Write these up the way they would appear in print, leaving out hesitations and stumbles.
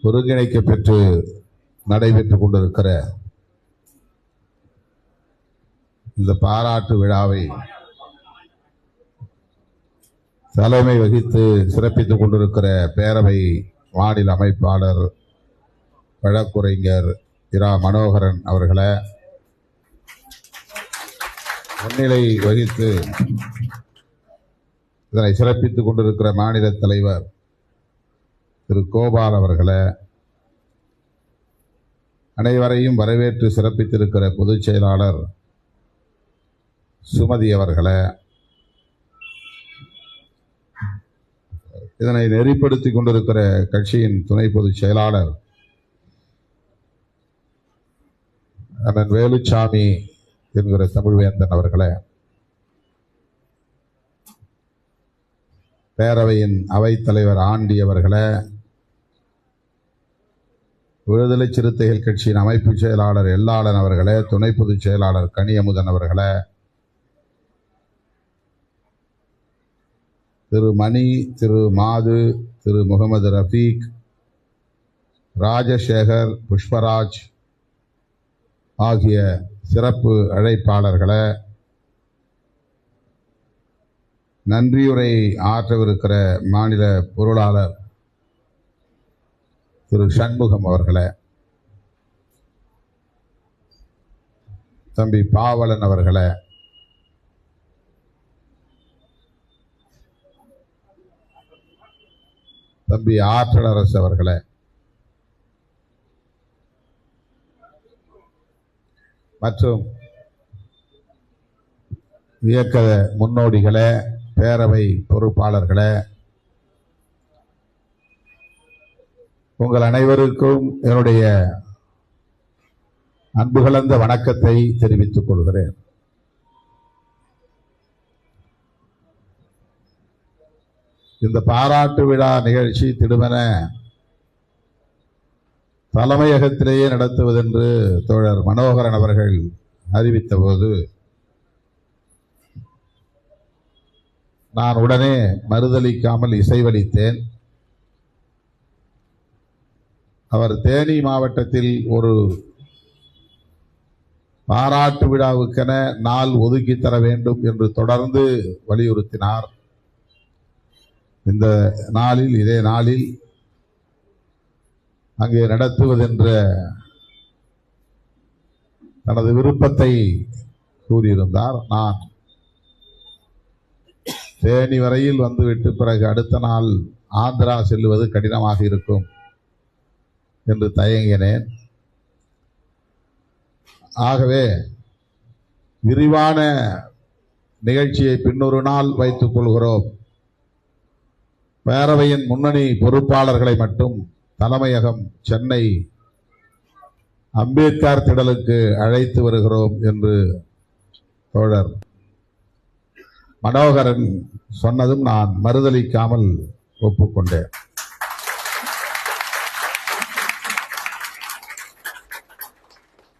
ஒருங்கிணைக்க பெற்று நடைபெற்றுக் கொண்டிருக்கிற இந்த பாராட்டு விழாவை தலைமை வகித்து சிறப்பித்துக் கொண்டிருக்கிற பேரவை மாநில அமைப்பாளர் வழக்குரைஞர் இரா மனோகரன் அவர்களை, முன்னிலை வகித்து இதனை சிறப்பித்துக் கொண்டிருக்கிற மாநில தலைவர் திரு கோபால் அவர்களை, அனைவரையும் வரவேற்று சிறப்பித்திருக்கிற பொதுச் செயலாளர் சுமதி அவர்களை, இதனை நெறிப்படுத்திக் கொண்டிருக்கிற கட்சியின் துணை பொதுச் செயலாளர் அண்ணன் வேலுச்சாமி என்கிற தமிழ்வேந்தன் அவர்களை, பேரவையின் அவைத்தலைவர் ஆண்டி அவர்களை, விடுதலை சிறுத்தைகள் கட்சியின் அமைப்பு செயலாளர் எல்லாளன் அவர்களே, துணை பொதுச் செயலாளர் கனியமுதன் அவர்களே, திரு மணி, திரு மாது, திரு முகமது ரஃபீக், ராஜசேகர், புஷ்பராஜ் ஆகிய சிறப்பு அழைப்பாளர்களை, நன்றியுரை ஆற்றவிருக்கிற மாநில பொருளாளர் திரு சண்முகம் அவர்களே, தம்பி பாவலன் அவர்களே, தம்பி ஆற்றலரசு அவர்களே, மற்றும் இயக்க முன்னோடிகளே, பேரவை பொறுப்பாளர்களே, உங்கள் அனைவருக்கும் என்னுடைய அன்பு கலந்த வணக்கத்தை தெரிவித்துக் கொள்கிறேன். இந்த பாராட்டு விழா நிகழ்ச்சி திடுமென தலைமையகத்திலேயே நடத்துவதென்று தோழர் மனோகரன் அவர்கள் அறிவித்த போது நான் உடனே மறுதளிக்காமல் இசைவளித்தேன். அவர் தேனி மாவட்டத்தில் ஒரு பாராட்டு விழாவுக்கென நாள் ஒதுக்கி தர வேண்டும் என்று தொடர்ந்து வலியுறுத்தினார். இந்த நாளில், இதே நாளில் அங்கே நடத்துவதென்ற தனது விருப்பத்தை கூறியிருந்தார். நான் தேனி வரையில் வந்துவிட்டு பிறகு அடுத்த நாள் ஆந்திரா செல்லுவது கடினமாக இருக்கும் என்று தயங்கினேன். ஆகவே விரிவான நிகழ்ச்சியை பின்னொரு நாள் வைத்துக் கொள்கிறோம். பேரவையின் முன்னணி பொறுப்பாளர்களை மட்டும் தலைமையகம் சென்னை அம்பேத்கர் திடலுக்கு அழைத்து வருகிறோம் என்று தோழர் மனோகரன் சொன்னதும் நான் மறுதளிக்காமல் ஒப்புக்கொண்டேன்.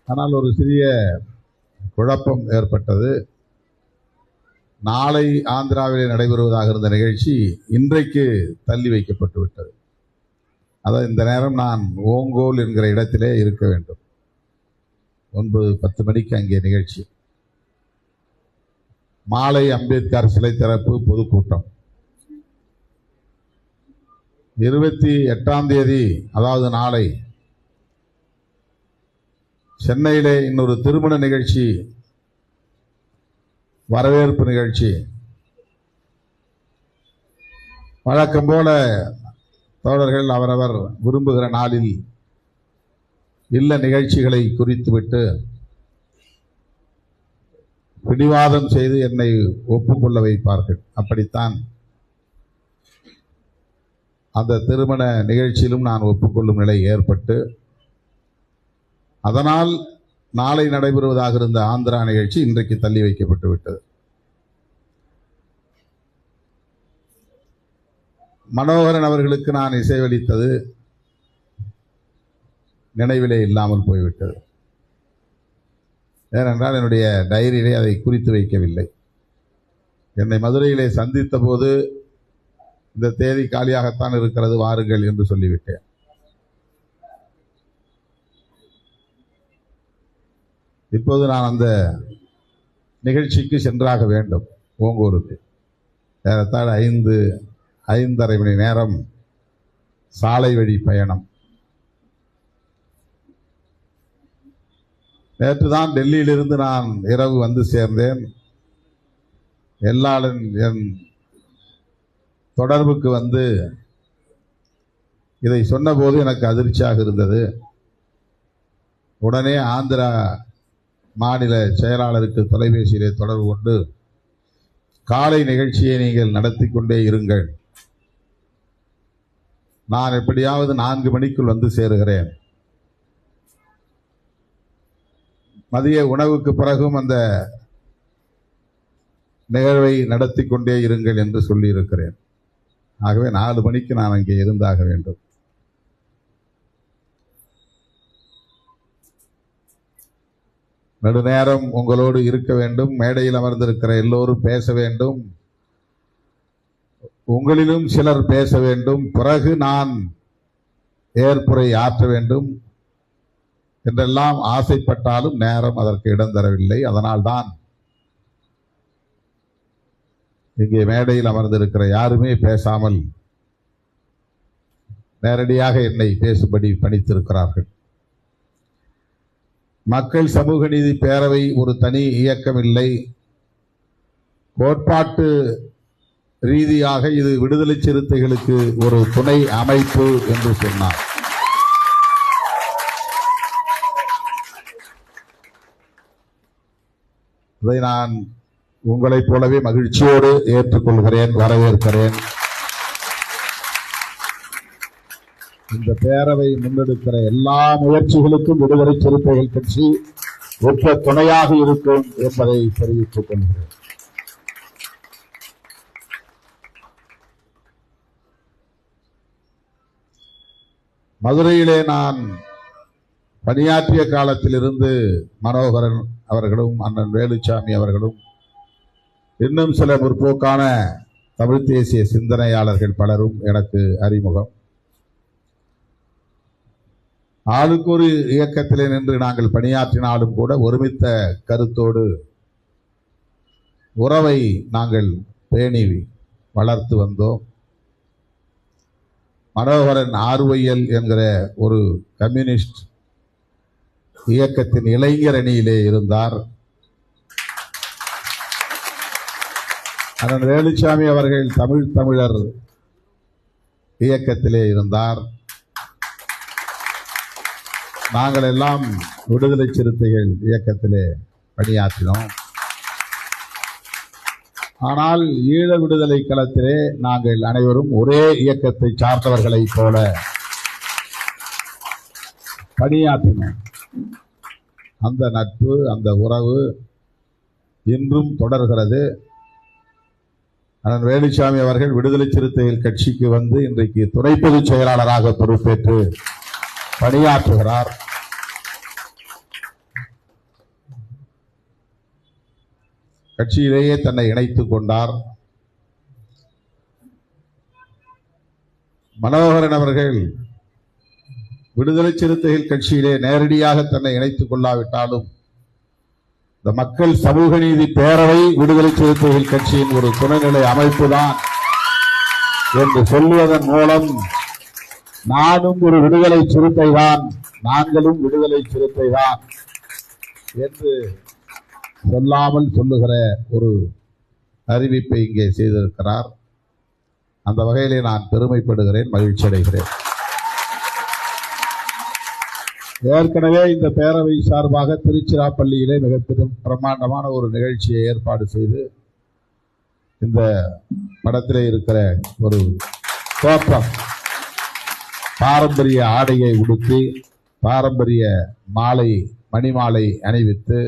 ஆனால் ஒரு சிறிய குழப்பம் ஏற்பட்டது. நாளை ஆந்திராவிலே நடைபெறுவதாக இருந்த நிகழ்ச்சி இன்றைக்கு தள்ளி வைக்கப்பட்டு விட்டது. அதாவது இந்த நேரம் நான் ஓங்கோல் என்கிற இடத்திலே இருக்க வேண்டும். 9:10 மணிக்கு அங்கே நிகழ்ச்சி. மாலை அம்பேத்கர் சிலை திறப்பு பொதுக்கூட்டம். 28ஆம் தேதி, அதாவது நாளை, சென்னையிலே இன்னொரு திருமண நிகழ்ச்சி, வரவேற்பு நிகழ்ச்சி. வழக்கம் போல தோழர்கள் அவரவர் விரும்புகிற நாளில் இல்ல நிகழ்ச்சிகளை குறித்துவிட்டு பிடிவாதம் செய்து என்னை ஒப்புக்கொள்ள வைப்பார்கள். அப்படித்தான் அந்த திருமண நிகழ்ச்சியிலும் நான் ஒப்புக்கொள்ளும் நிலை ஏற்பட்டு, அதனால் நாளை நடைபெறுவதாக இருந்த ஆந்திரா நிகழ்ச்சி இன்றைக்கு தள்ளி வைக்கப்பட்டு விட்டது. மனோகரன் அவர்களுக்கு நான் இசைவளித்தது நினைவிலே இல்லாமல் போய்விட்டது. ஏனென்றால் என்னுடைய டைரியிலே அதை குறித்து வைக்கவில்லை. என்னை மதுரையிலே சந்தித்த போது இந்த தேதி காலியாகத்தான் இருக்கிறது, வாருங்கள் என்று சொல்லிவிட்டேன். இப்போது நான் அந்த நிகழ்ச்சிக்கு சென்றாக வேண்டும். ஓங்கூருக்கு ஏறத்தாழ 5.5 மணி நேரம் சாலை வழி பயணம். நேற்று தான் டெல்லியிலிருந்து நான் இரவு வந்து சேர்ந்தேன். எல்லாரும் என் தொடர்புக்கு வந்து இதை சொன்னபோது எனக்கு அதிர்ச்சியாக இருந்தது. உடனே ஆந்திரா மாநில செயலாளருக்கு தொலைபேசியிலே தொடர்பு கொண்டு, காலை நிகழ்ச்சியை நீங்கள் நடத்தி கொண்டே இருங்கள், நான் எப்படியாவது 4 மணிக்குள் வந்து சேருகிறேன், மதிய உணவுக்கு பிறகும் அந்த நிகழ்வை நடத்தி கொண்டே இருங்கள் என்று சொல்லியிருக்கிறேன். ஆகவே 4 மணிக்கு நான் அங்கே இருந்தாக வேண்டும். நெடுநேரம் உங்களோடு இருக்க வேண்டும். மேடையில் அமர்ந்திருக்கிற எல்லோரும் பேச வேண்டும். உங்களிலும் சிலர் பேச வேண்டும். பிறகு நான் ஏற்புரை ஆற்ற வேண்டும் என்றெல்லாம் ஆசைப்பட்டாலும் நேரம் அதற்கு இடம் தரவில்லை. அதனால்தான் இங்கே மேடையில் அமர்ந்திருக்கிற யாருமே பேசாமல் நேரடியாக என்னை பேசும்படி பணித்திருக்கிறார்கள். மக்கள் சமூக நீதி பேரவை ஒரு தனி இயக்கம் இல்லை. கோட்பாட்டு ரீதியாக இது விடுதலை சிறுத்தைகளுக்கு ஒரு துணை அமைப்பு என்று சொன்னார். இதை நான் உங்களைப் போலவே மகிழ்ச்சியோடு ஏற்றுக்கொள்கிறேன், வரவேற்கிறேன். இந்த பேரவை முன்னெடுக்கிற எல்லா முயற்சிகளுக்கும் விடுதலை சிறுத்தைகள் கட்சி ஒற்ற துணையாக இருக்கும் என்பதை தெரிவித்துக் கொள்கிறேன். மதுரையிலே நான் பணியாற்றிய காலத்திலிருந்து மனோகரன் அவர்களும் அண்ணன் வேலுச்சாமி அவர்களும் இன்னும் சில முற்போக்கான தமிழ் தேசிய சிந்தனையாளர்கள் பலரும் எனக்கு அறிமுகம். ஆளுக்கு ஒரு இயக்கத்திலே நின்று நாங்கள் பணியாற்றினாலும் கூட ஒருமித்த கருத்தோடு உறவை நாங்கள் பேணி வளர்த்து வந்தோம். மனோகரன் ஆர்வைஎல் என்கிற ஒரு கம்யூனிஸ்ட் இயக்கத்தின் இளைஞர் அணியிலே இருந்தார். அண்ணன் வேலுச்சாமி அவர்கள் தமிழர் இயக்கத்திலே இருந்தார். நாங்கள் எல்லாம் விடுதலை சிறுத்தைகள் இயக்கத்திலே பணியாற்றினோம். ஆனால் ஈழ விடுதலை களத்திலே நாங்கள் அனைவரும் ஒரே இயக்கத்தை சார்ந்தவர்களைப் போல பணியாற்றினோம். அந்த நட்பு, அந்த உறவு இன்றும் தொடர்கிறது. அண்ணன் வேலுச்சாமி அவர்கள் விடுதலை சிறுத்தைகள் கட்சிக்கு வந்து இன்றைக்கு துணை பொதுச் செயலாளராக பொறுப்பேற்று பணியாற்றுகிறார். கட்சியிலேயே தன்னை இணைத்துக் கொண்டார். மனோகரன் அவர்கள் விடுதலை சிறுத்தைகள் கட்சியிலே நேரடியாக தன்னை இணைத்துக் கொள்ளாவிட்டாலும் இந்த மக்கள் சமூக நீதி பேரவை விடுதலை சிறுத்தைகள் கட்சியின் ஒரு துணைநிலை அமைப்புதான் என்று சொல்லுவதன் மூலம் நானும் ஒரு விடுதலை சிறுத்தை தான், நாங்களும் விடுதலை சிறுத்தை தான் என்று சொல்லாமல் சொல்லுகிற ஒரு அறிவிப்பை இங்கே செய்திருக்கிறார். அந்த வகையிலே நான் பெருமைப்படுகிறேன், மகிழ்ச்சி அடைகிறேன். ஏற்கனவே இந்த பேரவை சார்பாக திருச்சிராப்பள்ளியிலே மிக பிரம்மாண்டமான ஒரு நிகழ்ச்சியை ஏற்பாடு செய்து இந்த படத்திலே இருக்கிற ஒரு தோற்றம், பாரம்பரிய ஆடையை உடுத்தி பாரம்பரிய மணிமாலை அணிவித்து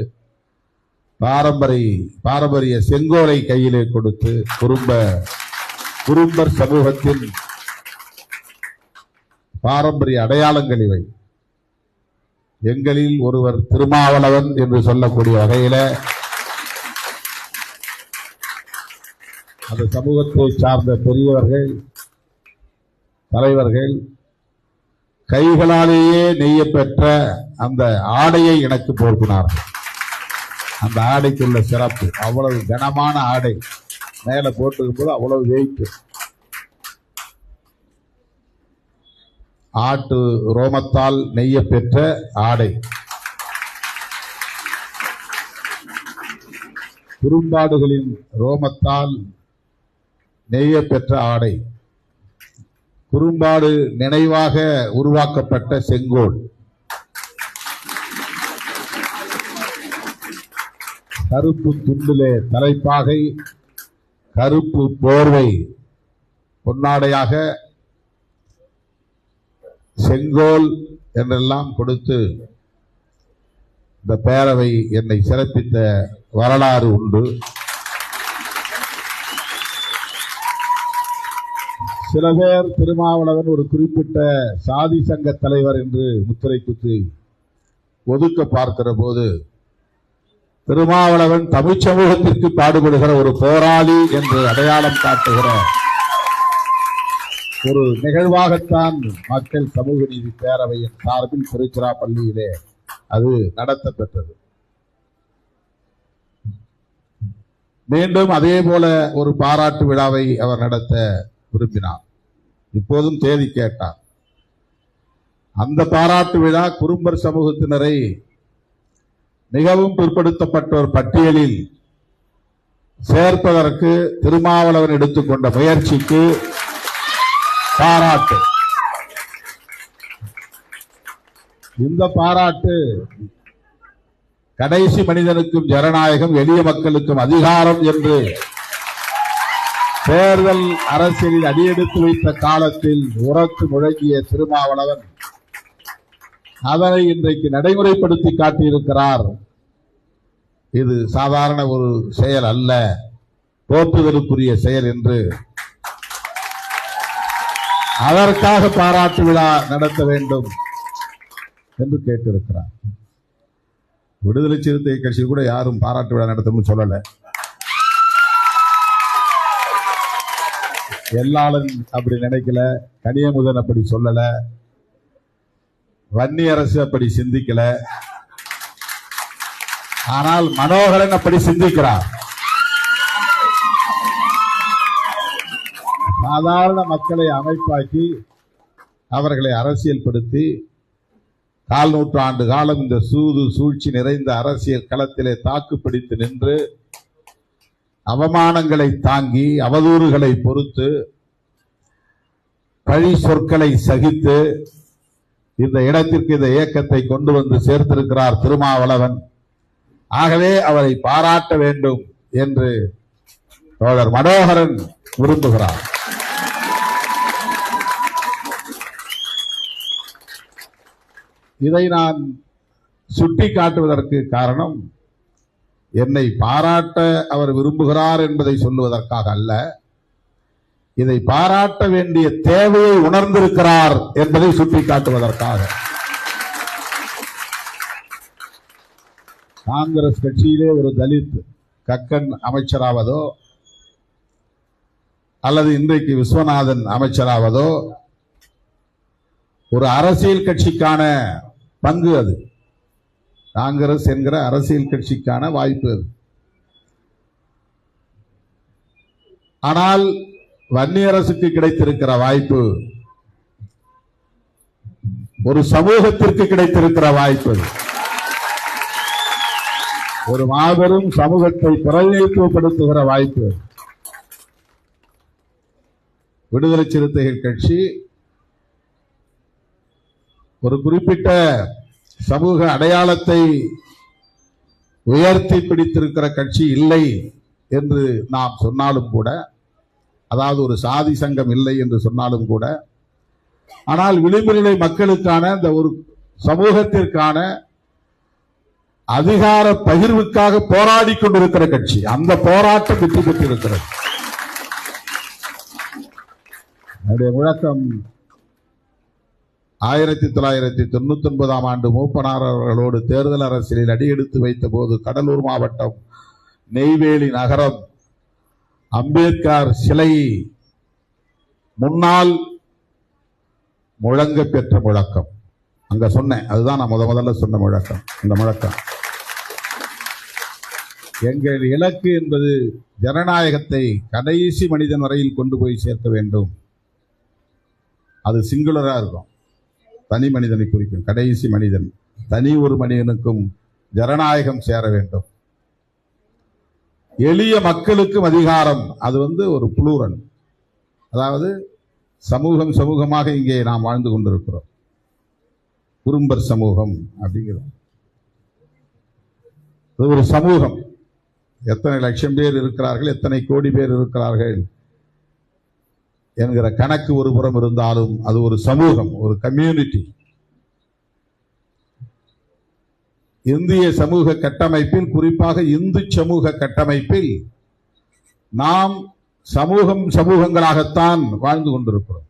பாரம்பரிய செங்கோலை கையிலே கொடுத்து குறும்பர் சமூகத்தின் பாரம்பரிய அடையாளங்கள் இவை. எங்களில் ஒருவர் திருமாவளவன் என்று சொல்லக்கூடிய வகையில அந்த சமூகத்தை சார்ந்த பெரியவர்கள், தலைவர்கள் கைகளாலேயே நெய்யப்பெற்ற அந்த ஆடையை எனக்கு போர்த்தினார்கள். அந்த ஆடைக்குள்ள சிறப்பு. அவ்வளவு கனமான ஆடை, மேல போட்டுக்கும் போது அவ்வளவு வெயிட். ஆட்டு ரோமத்தால் நெய்ய பெற்ற ஆடை. குறும்பாடுகளின் ரோமத்தால் நெய்ய பெற்ற ஆடை. குறும்பாடு நினைவாக உருவாக்கப்பட்ட செங்கோல். கருப்பு துண்டிலே தலைப்பாகை, கருப்பு போர்வை, பொன்னாடையாக செங்கோல் என்றெல்லாம் கொடுத்து இந்த பேரவை என்னை சிறப்பித்த வரலாறு உண்டு. சில பேர் திருமாவளவன் ஒரு குறிப்பிட்ட சாதி சங்க தலைவர் என்று முத்திரை குத்தி ஒதுக்க பார்க்கிற போது, திருமாவளவன் தமிழ் சமூகத்திற்கு பாடுபடுகிற ஒரு போராளி என்று அடையாளம் காட்டுகிற ஒரு நிகழ்வாகத்தான் மக்கள் சமூக நீதி பேரவையின் சார்பில் திருச்சிராப்பள்ளியிலே அது நடத்தப்பெற்றது. மீண்டும் அதே போல ஒரு பாராட்டு விழாவை அவர் நடத்த விரும்பினார். இப்போதும் தேதி கேட்டார். அந்த பாராட்டு விழா குறும்பர் சமூகத்தினரை மிகவும் பிற்படுத்தப்பட்டோர் பட்டியலில் சேர்ப்பதற்கு திருமாவளவன் எடுத்துக்கொண்ட முயற்சிக்கு பாராட்டு. இந்த பாராட்டு கடைசி மனிதனுக்கும் ஜனநாயகம், எளிய மக்களுக்கும் அதிகாரம் என்று தேர்தல் அரசியலில் அடியெடுத்து வைத்த காலத்தில் உரத்து முழங்கிய திருமாவளவன் அதனை இன்றைக்கு நடைமுறைப்படுத்தி காட்டியிருக்கிறார். இது சாதாரண ஒரு செயல் அல்ல, போற்றுதலுக்குரிய செயல் என்று அதற்காக பாராட்டு விழா நடத்த வேண்டும் என்று கேட்டிருக்கிறார். விடுதலை சிறுத்தை கட்சி கூட யாரும் பாராட்டு விழா நடத்தணும்னு சொல்லல. எல்லாளன் அப்படி நினைக்கல, கனியமுதன் அப்படி சொல்லல, வன்னி அரசு அப்படி சிந்திக்கல. ஆனால் மனோகரன் அப்படி சிந்திக்கிறார். சாதாரண மக்களை அமைப்பாக்கி அவர்களை அரசியல்படுத்தி 4 நூற்றாண்டு காலம் இந்த சூது சூழ்ச்சி நிறைந்த அரசியல் களத்திலே தாக்குப்பிடித்து நின்று அவமானங்களை தாங்கி அவதூறுகளை பொறுத்து பழி சொற்களை சகித்து இந்த இடத்திற்கு இந்த இயக்கத்தை கொண்டு வந்து சேர்த்திருக்கிறார் திருமாவளவன். ஆகவே அவரை பாராட்ட வேண்டும் என்று தோழர் மனோகரன் விரும்புகிறார். இதை நான் சுட்டி காட்டுவதற்கு காரணம், என்னை பாராட்ட அவர் விரும்புகிறார் என்பதை சொல்லுவதற்காக அல்ல, இதை பாராட்ட வேண்டிய தேவையை உணர்ந்திருக்கிறார் என்பதை சுட்டி காட்டுவதற்காக. காங்கிரஸ் கட்சியிலே ஒரு தலித் கக்கன் அமைச்சராவதோ அல்லது இன்றைக்கு விஸ்வநாதன் அமைச்சராவதோ ஒரு அரசியல் கட்சிக்கான பங்கு. அது காங்கிரஸ் என்கிற அரசியல் கட்சிக்கான வாய்ப்பு அது. ஆனால் வன்னியரசுக்கு கிடைத்திருக்கிற வாய்ப்பு ஒரு சமூகத்திற்கு கிடைத்திருக்கிற வாய்ப்பு. ஒரு மாபெரும் சமூகத்தை பிரதிநிதித்துவப்படுத்துகிற வாய்ப்பு. விடுதலை சிறுத்தைகள் கட்சி ஒரு குறிப்பிட்ட சமூக அடையாளத்தை உயர்த்தி பிடித்திருக்கிற கட்சி இல்லை என்று நாம் சொன்னாலும் கூட, அதாவது ஒரு சாதி சங்கம் இல்லை என்று சொன்னாலும் கூட, ஆனால் விளிம்பு நிலை மக்களுக்கான இந்த ஒரு சமூகத்திற்கான அதிகார பகிர்வுக்காக போராடி கொண்டிருக்கிற கட்சி. அந்த போராட்டம் வெற்றி பெற்றிருக்கிறது. என்னுடைய முழக்கம் 1999 ஆண்டு மூப்பனார் அவர்களோடு தேர்தல் அரசியலில் அடியெடுத்து வைத்த போது கடலூர் மாவட்டம் நெய்வேலி நகரம் அம்பேத்கர் சிலை முன்னால் முழங்க பெற்ற முழக்கம். அங்க சொன்னேன், அதுதான் நான் முதல்ல சொன்ன முழக்கம். இந்த முழக்கம் எங்கள் இலக்கு என்பது ஜனநாயகத்தை கடைசி மனிதன் வரையில் கொண்டு போய் சேர்க்க வேண்டும். அது சிங்குலரா இருக்கும், தனி மனிதனை குறிக்கும். கடைசி மனிதன், தனி ஒரு மனிதனுக்கும் ஜனநாயகம் சேர வேண்டும். எளிய மக்களுக்கும் அதிகாரம், அது ஒரு புளூரல், அதாவது சமூகம் சமூகமாக இங்கே நாம் வாழ்ந்து கொண்டிருக்கிறோம். குறும்பர் சமூகம் அப்படிங்கிறோம். ஒரு சமூகம், எத்தனை லட்சம் பேர் இருக்கிறார்கள், எத்தனை கோடி பேர் இருக்கிறார்கள் என்கிற கணக்கு ஒரு புறம் இருந்தாலும் அது ஒரு சமூகம், ஒரு கம்யூனிட்டி. இந்திய சமூக கட்டமைப்பில், குறிப்பாக இந்து சமூக கட்டமைப்பில் நாம் சமூகங்களாகத்தான் வாழ்ந்து கொண்டிருக்கிறோம்.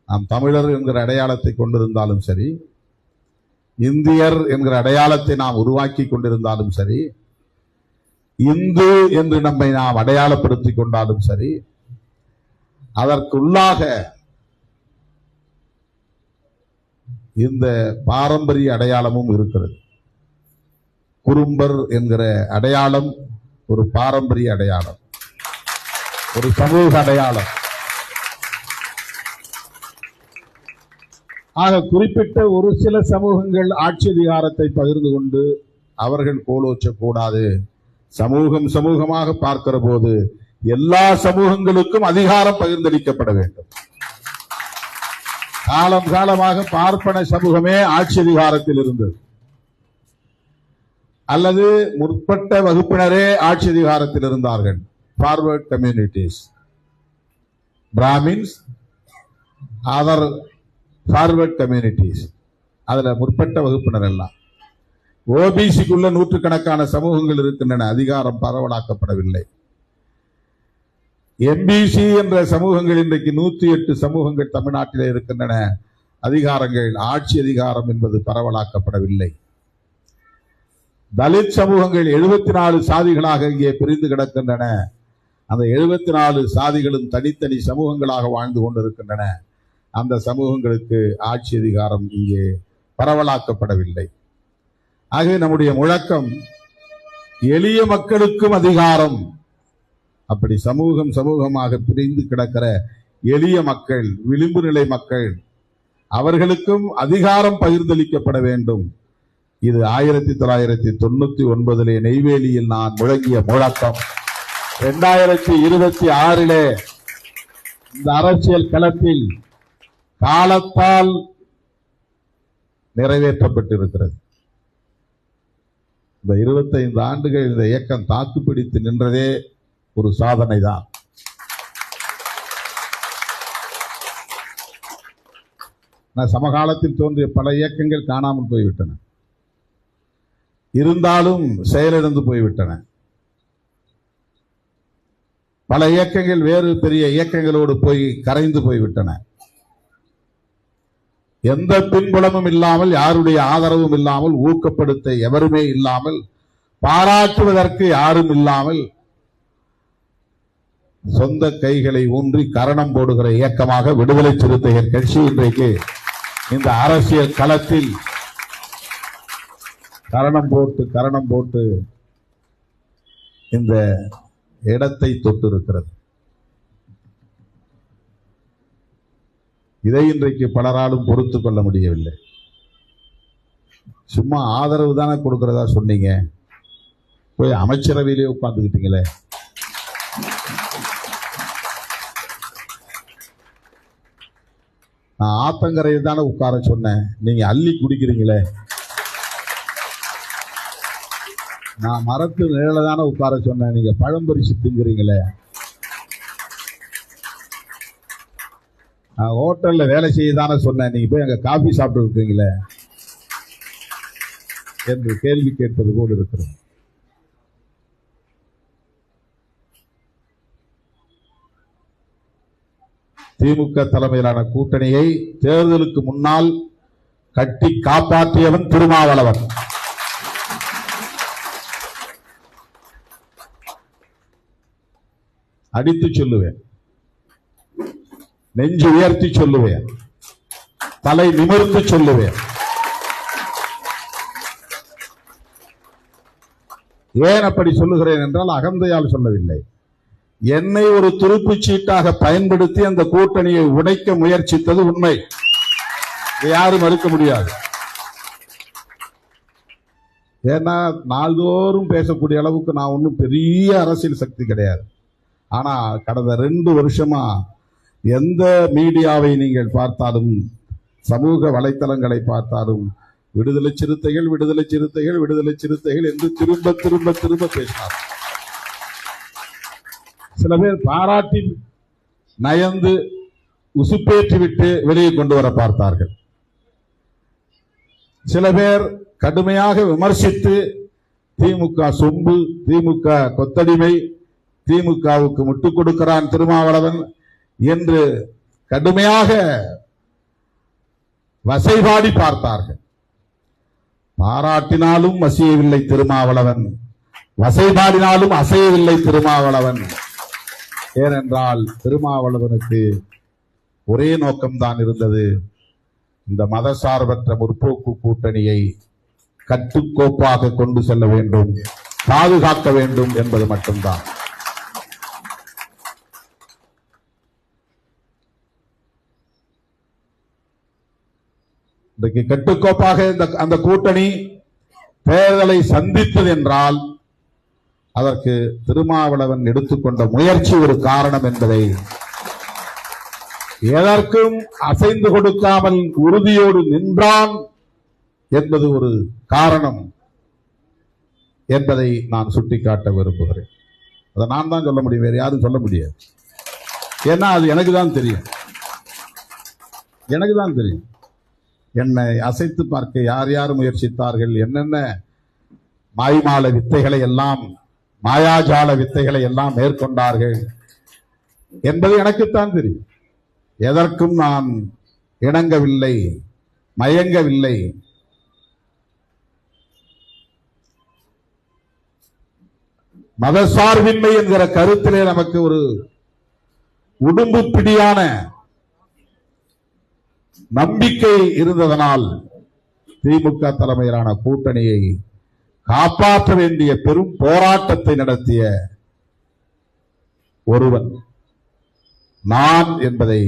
நாம் தமிழர் என்கிற அடையாளத்தை கொண்டிருந்தாலும் சரி, இந்தியர் என்கிற அடையாளத்தை நாம் உருவாக்கி கொண்டிருந்தாலும் சரி, இந்து என்று நம்மை நாம் அடையாளப்படுத்திக் கொண்டாலும் சரி, அதற்குள்ளாக இந்த பாரம்பரிய அடையாளமும் இருக்கிறது. குறும்பர் என்கிற அடையாளம் ஒரு பாரம்பரிய அடையாளம், ஒரு சமூக அடையாளம். ஆக குறிப்பிட்ட ஒரு சில சமூகங்கள் ஆட்சி அதிகாரத்தை பகிர்ந்து கொண்டு அவர்கள் கோலோச்சக்கூடாது. சமூகம் சமூகமாக பார்க்கிற போது எல்லா சமூகங்களுக்கும் அதிகாரம் பகிர்ந்தளிக்கப்பட வேண்டும். காலம் காலமாக பார்ப்பன சமூகமே ஆட்சி அதிகாரத்தில் இருந்தது, அல்லது முற்பட்ட வகுப்பினரே ஆட்சி அதிகாரத்தில் இருந்தார்கள். Forward communities, Brahmins, other forward communities, அதுல முற்பட்ட வகுப்பினர் எல்லாம். ஓபிசிக்குள்ள நூற்றுக்கணக்கான சமூகங்கள் இருக்கின்றன, அதிகாரம் பரவலாக்கப்படவில்லை. எம்பிசி என்ற சமூகங்கள் இன்றைக்கு 108 சமூகங்கள் தமிழ்நாட்டிலே இருக்கின்றன, அதிகாரங்கள், ஆட்சி அதிகாரம் என்பது பரவலாக்கப்படவில்லை. தலித் சமூகங்கள் 74 சாதிகளாக இங்கே பிரிந்து கிடக்கின்றன. அந்த 74 சாதிகளும் தனித்தனி சமூகங்களாக வாழ்ந்து கொண்டிருக்கின்றன. அந்த சமூகங்களுக்கு ஆட்சி அதிகாரம் இங்கே பரவலாக்கப்படவில்லை. ஆகவே நம்முடைய முழக்கம் எளிய மக்களுக்கும் அதிகாரம். அப்படி சமூகம் சமூகமாக பிரிந்து கிடக்கிற எளிய மக்கள், விளிம்பு நிலை மக்கள், அவர்களுக்கும் அதிகாரம் பகிர்ந்தளிக்கப்பட வேண்டும். இது 1999 நெய்வேலியில் நான் முழங்கிய முழக்கம். 2026 இந்த அரசியல் களத்தில் காலத்தால் நிறைவேற்றப்பட்டிருக்கிறது. இந்த 25 ஆண்டுகள் இந்த இயக்கம் தாக்குப்பிடித்து நின்றதே ஒரு சாதனை தான். சமகாலத்தில் தோன்றிய பல இயக்கங்கள் காணாமல் போய்விட்டன, இருந்தாலும் செயலிழந்து போய்விட்டன. பல இயக்கங்கள் வேறு பெரிய இயக்கங்களோடு போய் கரைந்து போய்விட்டன. எந்த பின்புலமும் இல்லாமல், யாருடைய ஆதரவும் இல்லாமல், ஊக்கப்படுத்த எவருமே இல்லாமல், பாராட்டுவதற்கு யாரும் இல்லாமல், சொந்த கைகளை ஊன்றி கரணம் போடுகிற இயக்கமாக விடுதலை சிறுத்தைகள் கட்சி இன்றைக்கு இந்த அரசியல் களத்தில் கரணம் போட்டு இந்த இடத்தை தொட்டிருக்கிறது. இதை இன்றைக்கு பலராலும் பொறுத்துக் கொள்ள முடியவில்லை. சும்மா ஆதரவு தானே கொடுக்கிறதா சொன்னீங்க, போய் அமைச்சரவையிலே உட்கார்ந்துக்கிட்டீங்களே. நான் ஆத்தங்கரையில் தானே உட்கார சொன்னேன், நீங்க அள்ளி குடிக்கிறீங்களே. நான் மரத்து நிழல தானே உட்கார சொன்னேன், நீங்க பழம் பறிச்சு திங்குறீங்களே. நான் ஹோட்டல்ல வேலை செய்யதானே சொன்னேன், நீங்க போய் அங்க காபி சாப்பிட்டு இருக்கீங்களே என்று கேள்வி கேட்பது போல் இருக்கிறது. திமுக தலைமையிலான கூட்டணியை தேர்தலுக்கு முன்னால் கட்டி காப்பாற்றியவன் திருமாவளவன். அடித்து சொல்லுவேன், நெஞ்சு உயர்த்தி சொல்லுவேன், தலை நிமிர்ந்து சொல்லுவேன். ஏன் அப்படி சொல்லுகிறேன் என்றால் அகந்தையால் சொல்லவில்லை. என்னை ஒரு துருப்புச் சீட்டாக பயன்படுத்தி அந்த கூட்டணியை உடைக்க முயற்சித்தது உண்மை. யாரும் மறுக்க முடியாது. ஏன்னா நாள்தோறும் பேசக்கூடிய அளவுக்கு நான் ஒன்றும் பெரிய அரசியல் சக்தி கிடையாது. ஆனா கடந்த 2 வருஷமா எந்த மீடியாவை நீங்கள் பார்த்தாலும், சமூக வலைத்தளங்களை பார்த்தாலும் விடுதலை சிறுத்தைகள் விடுதலை சிறுத்தைகள் விடுதலை சிறுத்தைகள் என்று திரும்ப திரும்ப திரும்ப பேசினார். சில பேர் பாராட்டி நயந்து உசுப்பேற்றி விட்டு வெளியே கொண்டு வர பார்த்தார்கள். சில பேர் கடுமையாக விமர்சித்து திமுக சொம்பு, திமுக கொத்தடிமை, திமுகவுக்கு முட்டுக் கொடுக்கிறான் திருமாவளவன் என்று கடுமையாக வசைபாடி பார்த்தார்கள். பாராட்டினாலும் அசையவில்லை திருமாவளவன், வசைபாடினாலும் அசையவில்லை திருமாவளவன். ஏனென்றால் திருமாவளவனுக்கு ஒரே நோக்கம்தான் இருந்தது, இந்த மதசார்பற்ற முற்போக்கு கூட்டணியை கட்டுக்கோப்பாக கொண்டு செல்ல வேண்டும், பாதுகாக்க வேண்டும் என்பது மட்டும்தான். இன்றைக்கு கட்டுக்கோப்பாக அந்த கூட்டணி தேர்தலை சந்தித்தது என்றால் அதற்கு திருமாவளவன் எடுத்துக்கொண்ட முயற்சி ஒரு காரணம் என்பதை, எதற்கும் அசைந்து கொடுக்காமல் உறுதியோடு நின்றான் என்பது ஒரு காரணம் என்பதை நான் சுட்டிக்காட்ட விரும்புகிறேன். அதை நான் தான் சொல்ல முடியும், வேறு யாரும் சொல்ல முடியாது. ஏன்னா அது எனக்கு தான் தெரியும், எனக்கு தான் தெரியும். என்னை அசைத்து பார்க்க யார் யார் முயற்சித்தார்கள், என்னென்ன மாய்மால வித்தைகளை எல்லாம், மாயாஜால வித்தைகளை எல்லாம் மேற்கொண்டார்கள் என்பது எனக்குத்தான் தெரியும். எதற்கும் நான் இணங்கவில்லை, மயங்கவில்லை. மதசார்பின்மை என்கிற கருத்திலே நமக்கு ஒரு உடும்பு பிடியான நம்பிக்கை இருந்ததனால் திமுக தலைமையிலான கூட்டணியை காப்பாற்ற வேண்டிய பெரும் போராட்டத்தை நடத்திய ஒருவன் நான் என்பதை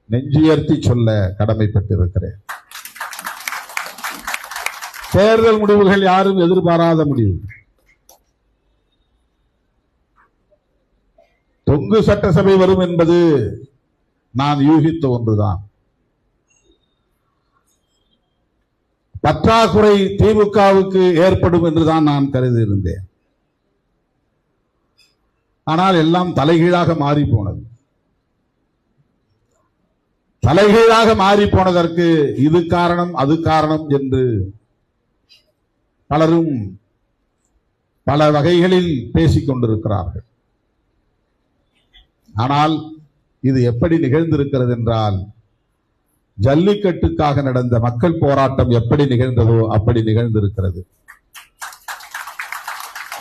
நெஞ்சுயர்த்தி சொல்ல கடமைப்பட்டிருக்கிறேன். தேர்தல் முடிவுகள் யாரும் எதிர்பாராத முடிவு. தொங்கு சட்டசபை வரும் என்பது நான் யூகித்த ஒன்றுதான். பற்றாக்குறை திமுகவுக்கு ஏற்படும் என்றுதான் நான் கருதி இருந்தேன். ஆனால் எல்லாம் தலைகீழாக மாறி போனது. தலைகீழாக மாறி போனதற்கு இது காரணம் அது காரணம் என்று பலரும் பல வகைகளில் பேசிக் கொண்டிருக்கிறார்கள். ஆனால் இது எப்படி நிகழ்ந்திருக்கிறது என்றால், ஜல்லிக்கட்டுக்காக நடந்த மக்கள் போராட்டம் எப்படி நிகழ்ந்ததோ அப்படி நிகழ்ந்திருக்கிறது.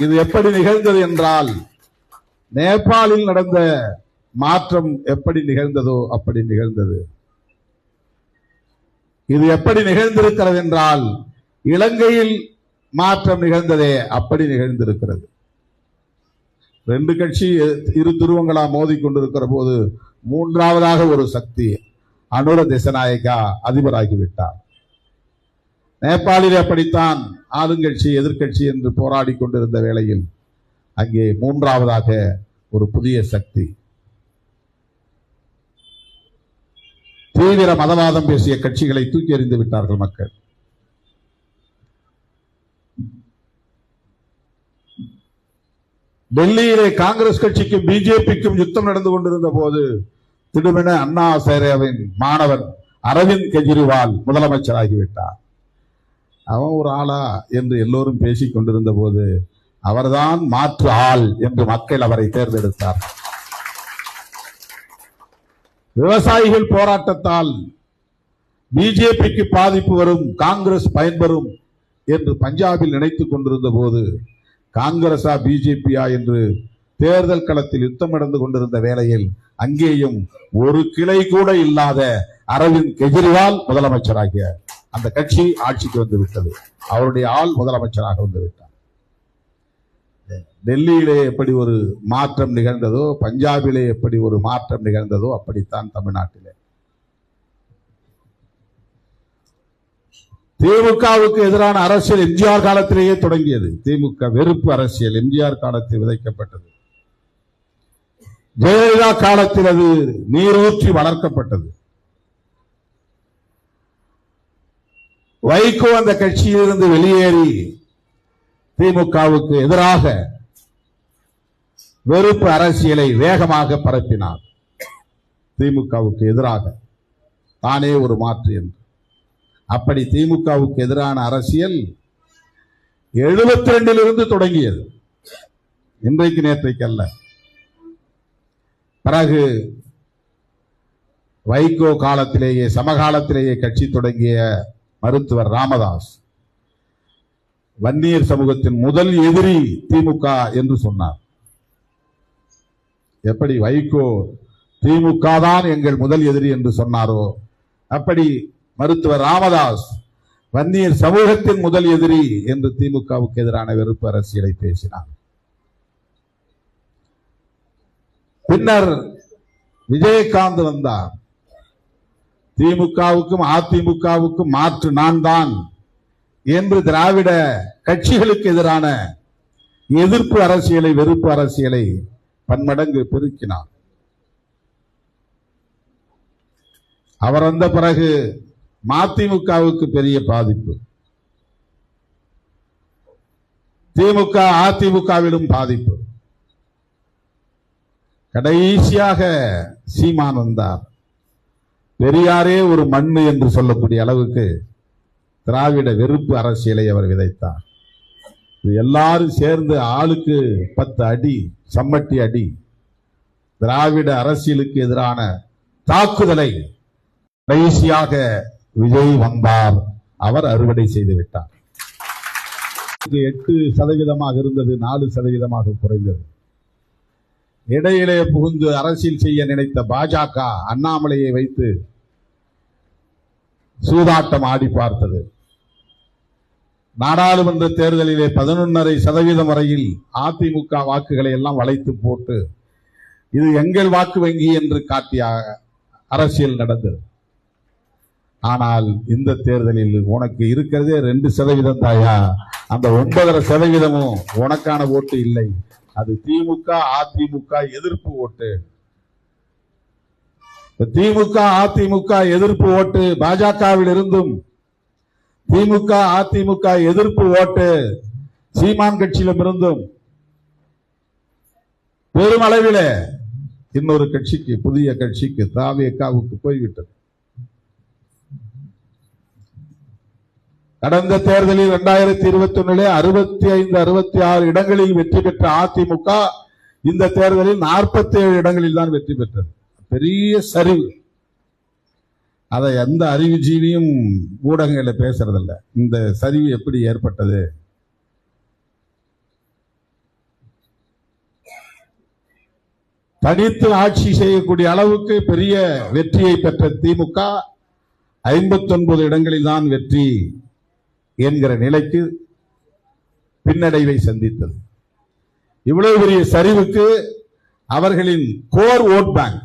இது எப்படி நிகழ்ந்தது என்றால், நேபாளில் நடந்த மாற்றம் எப்படி நிகழ்ந்ததோ அப்படி நிகழ்ந்தது. இது எப்படி நிகழ்ந்திருக்கிறது என்றால், இலங்கையில் மாற்றம் நிகழ்ந்ததே அப்படி நிகழ்ந்திருக்கிறது. 2 கட்சி இரு துருவங்களா மோதி கொண்டிருக்கிற போது மூன்றாவதாக ஒரு சக்தி அனுர திசநாயக்கா அதிபராகிவிட்டார். நேபாளில் அப்படித்தான் ஆளுங்கட்சி எதிர்கட்சி என்று போராடி கொண்டிருந்த வேளையில் அங்கே மூன்றாவதாக ஒரு புதிய சக்தி, தீவிர மதவாதம் பேசிய கட்சிகளை தூக்கி எறிந்து விட்டார்கள் மக்கள். டெல்லியிலே காங்கிரஸ் கட்சிக்கும் பிஜேபிக்கும் யுத்தம் நடந்து கொண்டிருந்த போது திடுமென அண்ணா சேரவின் மாணவன் அரவிந்த் கெஜ்ரிவால் முதலமைச்சராகிவிட்டார். அவன் ஒரு ஆளா என்று எல்லோரும் பேசிக் கொண்டிருந்த போது அவர்தான் மாற்று ஆள் என்று மக்கள் அவரை தேர்ந்தெடுத்தார். விவசாயிகள் போராட்டத்தால் பிஜேபிக்கு பாதிப்பு வரும், காங்கிரஸ் பயன்பெறும் என்று பஞ்சாபில் நினைத்துக் கொண்டிருந்த போது காங்கிரஸா பிஜேபியா என்று தேர்தல் களத்தில் யுத்தம் நடந்து கொண்டிருந்த வேளையில் அங்கேயும் ஒரு கிளை கூட இல்லாத அரவிந்த் கெஜ்ரிவால் முதலமைச்சராகிய அந்த கட்சி ஆட்சிக்கு வந்து விட்டது. அவருடைய ஆள் முதலமைச்சராக வந்து விட்டார். டெல்லியிலே எப்படி ஒரு மாற்றம் நிகழ்ந்ததோ, பஞ்சாபிலே எப்படி ஒரு மாற்றம் நிகழ்ந்ததோ, அப்படித்தான் தமிழ்நாட்டிலே. திமுகவுக்கு எதிரான அரசியல் எம்ஜிஆர் காலத்திலேயே தொடங்கியது. திமுக வெறுப்பு அரசியல் எம்ஜிஆர் காலத்தில் விதைக்கப்பட்டது. ஜெயலலிதா காலத்தில் அது நீரூற்றி வளர்க்கப்பட்டது. வைகோ அந்த கட்சியிலிருந்து வெளியேறி திமுகவுக்கு எதிராக வெறுப்பு அரசியலை வேகமாக பரப்பினார். திமுகவுக்கு எதிராக தானே ஒரு மாற்று என்று. அப்படி திமுகவுக்கு எதிரான அரசியல் 72 தொடங்கியது. இன்றைக்கு நேற்றைக்கு அல்ல. பிறகு வைகோ காலத்திலேயே சமகாலத்திலேயே கட்சி தொடங்கிய மருத்துவர் ராமதாஸ் வன்னியர் சமூகத்தின் முதல் எதிரி திமுக என்று சொன்னார். எப்படி வைகோ திமுக தான் எங்கள் முதல் எதிரி என்று சொன்னாரோ, அப்படி மருத்துவர் ராமதாஸ் வன்னியர் சமூகத்தின் முதல் எதிரி என்று திமுகவுக்கு எதிரான வெறுப்பு அரசியலை பேசினார். பின்னர் விஜயகாந்த் வந்தார். திமுகவுக்கும் அதிமுகவுக்கும் மாற்று நான் தான் என்று திராவிட கட்சிகளுக்கு எதிரான எதிர்ப்பு அரசியலை, வெறுப்பு அரசியலை பன்மடங்கு பெருக்கினார். அவர் வந்த பிறகு மதிமுகவுக்கு பெரிய பாதிப்பு, திமுக அதிமுகவிலும் பாதிப்பு. கடைசியாக சீமான் வந்தார். பெரியாரே ஒரு மண்ணு என்று சொல்லக்கூடிய அளவுக்கு திராவிட வெறுப்பு அரசியலை அவர் விதைத்தார். எல்லாரும் சேர்ந்து ஆளுக்கு 10 அடி, சம்மட்டி அடி, திராவிட அரசியலுக்கு எதிரான தாக்குதலை கடைசியாக விஜய் வந்தார். அவர் அறுவடை செய்து விட்டார். 8% இருந்தது, 4% குறைந்தது. இடையிலே புகுந்து அரசியல் செய்ய நினைத்த பாஜக அண்ணாமலையை வைத்து சூதாட்டம் ஆடி பார்த்தது. நாடாளுமன்ற தேர்தலிலே 11.5% வரையில் அதிமுக வாக்குகளை எல்லாம் வளைத்து போட்டு இது எங்கள் வாக்கு வங்கி என்று காட்டிய அரசியல் நடந்தது. ஆனால் இந்த தேர்தலில் உனக்கு இருக்கிறதே 2% தாயா, அந்த 9.5% உனக்கான ஓட்டு இல்லை. அது திமுக அதிமுக எதிர்ப்பு ஓட்டு. திமுக அதிமுக எதிர்ப்பு ஓட்டு பாஜகவில் இருந்தும், திமுக அதிமுக எதிர்ப்பு ஓட்டு சீமான் கட்சியிலும் இருந்தும் பெருமளவில் இன்னொரு கட்சிக்கு, புதிய கட்சிக்கு, தாவேகாவுக்கு போய்விட்டது. கடந்த தேர்தலில் 2021 65, 66 இடங்களில் வெற்றி பெற்ற அதிமுக இந்த தேர்தலில் 47 இடங்களில் தான் வெற்றி பெற்றது. பெரிய சரிவு. அதை எந்த அறிவுஜீவியும் ஊடகங்களில் பேசுறதில்ல. இந்த சரிவு எப்படி ஏற்பட்டது? தனித்து ஆட்சி செய்யக்கூடிய அளவுக்கு பெரிய வெற்றியை பெற்ற திமுக 59 இடங்களில் தான் வெற்றி என்கிற நிலைக்கு பின்னடைவை சந்தித்தது. இவ்வளவு பெரிய சரிவுக்கு அவர்களின் கோர் ஓட் பேங்க்,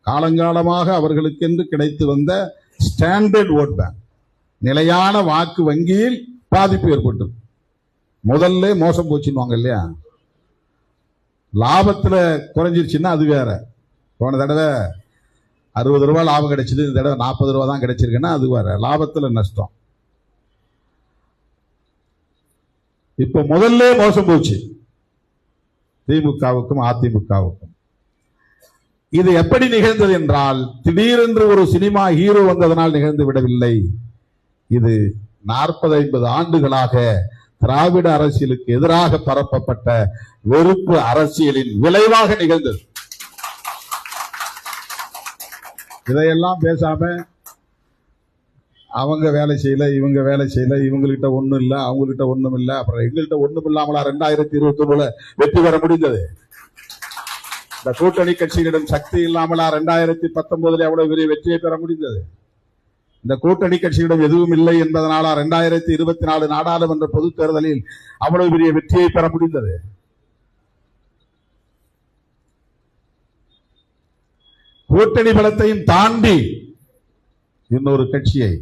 காலங்காலமாக அவர்களுக்கென்று கிடைத்து வந்த ஸ்டாண்டர்ட் ஓட் பேங்க், நிலையான வாக்கு வங்கியில் பாதிப்பு ஏற்பட்டது. முதல்ல மோசம் போச்சுன்னு இல்லையா, லாபத்துல குறைஞ்சிருச்சுன்னா அது வேற. போன தடவை 60 ரூபாய் லாபம் கிடைச்சது, இந்த தடவை 40 ரூபாய் தான் கிடைச்சிருக்குன்னா அது வேற, லாபத்துல நஷ்டம். இப்ப முதல்ல மோசம் போச்சு திமுகவுக்கும் அதிமுகவுக்கும். இது எப்படி நிகழ்ந்தது என்றால், திடீரென்று ஒரு சினிமா ஹீரோ வந்ததனால் நிகழ்ந்து விடவில்லை. இது 40-50 ஆண்டுகளாக திராவிட அரசியலுக்கு எதிராக பரப்பப்பட்ட வெறுப்பு அரசியலின் விளைவாக நிகழ்ந்தது. இதையெல்லாம் பேசாம அவங்க வேலை செய்யல, இவங்க வேலை செய்யல, இவங்ககிட்ட ஒண்ணும் இல்ல, அவங்ககிட்ட ஒண்ணும் இல்ல, அப்புறம் எங்கள்கிட்ட ஒண்ணும் இல்லாமலா 2021 வெற்றி பெற முடிந்தது? இந்த கூட்டணி கட்சிகளிடம் சக்தி இல்லாமலா 2019 அவ்வளவு பெரிய வெற்றியை பெற முடிந்தது? இந்த கூட்டணி கட்சியிடம் எதுவும் இல்லை என்பதனால 2024 நாடாளுமன்ற பொதுத் தேர்தலில் அவ்வளவு பெரிய வெற்றியை பெற முடிந்தது. கூட்டணி பலத்தையும் தாண்டி இன்னொரு கட்சியை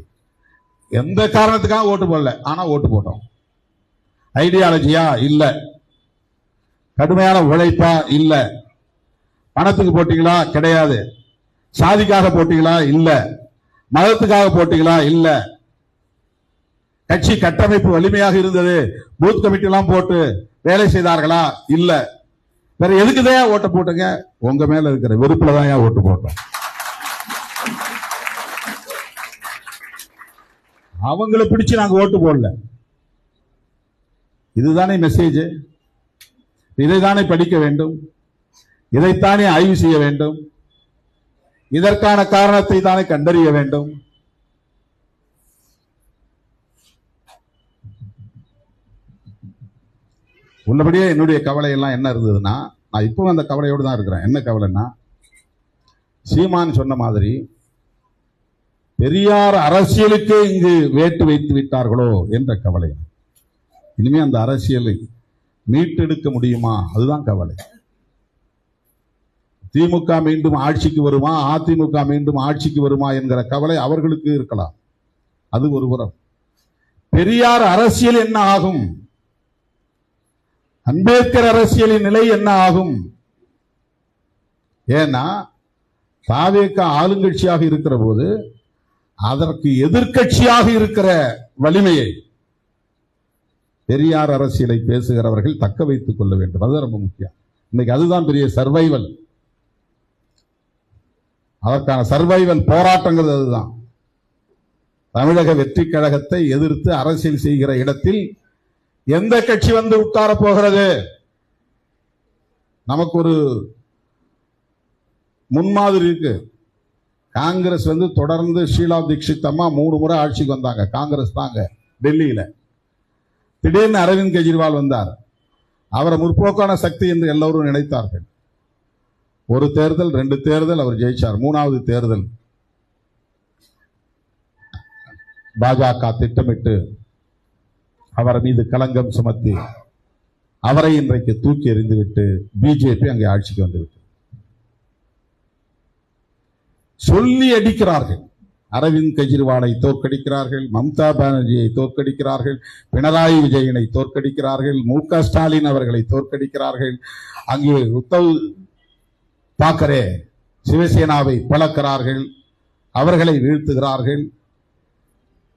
எந்த காரணத்துக்காக ஓட்டு போடல, ஆனா ஓட்டு போட்டோம். ஐடியாலஜியா இல்ல, கடுமையான உழைப்பா இல்ல, பணத்துக்கு போட்டீங்களா கிடையாது, சாதிக்காக போட்டீங்களா இல்ல, மதத்துக்காக போட்டீங்களா இல்ல, கட்சி கட்டமைப்பு வலிமையாக இருந்தது, பூத் கமிட்டி எல்லாம் போட்டு வேலை செய்தார்களா இல்ல, வேற எதுக்குதான் ஓட்ட போட்டுங்க, உங்க மேல இருக்கிற வெறுப்புல தான் ஓட்டு போட்டோம். அவங்களை பிடிச்சு நாங்க ஓட்டு போடல. இதுதானே மெசேஜ், இதைத்தானே படிக்க வேண்டும், இதைத்தானே ஆய்வு செய்ய வேண்டும், இதற்கான காரணத்தை தானே கண்டறிய வேண்டும். உள்ளபடியே என்னுடைய கவலை எல்லாம் என்ன இருந்ததுன்னா, நான் இப்போ அந்த கவலையோடு தான் இருக்கிறேன். என்ன கவலைன்னா, சீமான் சொன்ன மாதிரி பெரியார் அரசியலுக்கே இங்கு வேட்டு வைத்து விட்டார்களோ என்ற கவலை. இனிமே அந்த அரசியலை மீட்டெடுக்க முடியுமா, அதுதான் கவலை. திமுக மீண்டும் ஆட்சிக்கு வருமா, அதிமுக மீண்டும் ஆட்சிக்கு வருமா என்கிற கவலை அவர்களுக்கு இருக்கலாம். அது ஒரு புறம். பெரியார் அரசியல் என்ன ஆகும், அம்பேத்கர் அரசியலின் நிலை என்ன ஆகும்? ஏன்னா தாவேக ஆளுங்கட்சியாக இருக்கிற போது அதற்கு எதிர்க்கட்சியாக இருக்கிற வலிமையை பெரியார் அரசியலை பேசுகிறவர்கள் தக்க வைத்துக் கொள்ள வேண்டும். அதுதான் ரொம்ப முக்கியம். இன்னைக்கு அதுதான் பெரிய சர்வைவல். அதற்கான சர்வைவல் போராட்டங்கள் அதுதான். தமிழக வெற்றி கழகத்தை எதிர்த்து அரசியல் செய்கிற இடத்தில் எந்த கட்சி வந்து உட்கார போகிறது? நமக்கு ஒரு முன்மாதிரி இருக்கு. காங்கிரஸ் வந்து தொடர்ந்து ஷீலா தீட்சித் அம்மா 3 முறை ஆட்சிக்கு வந்தாங்க. காங்கிரஸ் தாங்க டெல்லியில. திடீர்னு அரவிந்த் கெஜ்ரிவால் வந்தார். அவரை முற்போக்கான சக்தி என்று எல்லோரும் நினைத்தார்கள். ஒரு தேர்தல் 2 தேர்தல் அவர் ஜெயிச்சார். 3வது தேர்தல் பாஜக திட்டமிட்டு அவர் மீது களங்கம் சுமத்தி அவரை இன்றைக்கு தூக்கி எறிந்துவிட்டு பிஜேபி அங்கே ஆட்சிக்கு வந்துவிட்டு சொல்லி அடிக்கிறார்கள். அரவிந்த் கெஜ்ரிவாலை தோற்கடிக்கிறார்கள், மம்தா பானர்ஜியை தோற்கடிக்கிறார்கள், பினராயி விஜயனை தோற்கடிக்கிறார்கள், மு.க. ஸ்டாலின் அவர்களை தோற்கடிக்கிறார்கள். அங்கே உத்தவ் தாக்கரே சிவசேனாவை பழக்கிறார்கள், அவர்களை வீழ்த்துகிறார்கள்.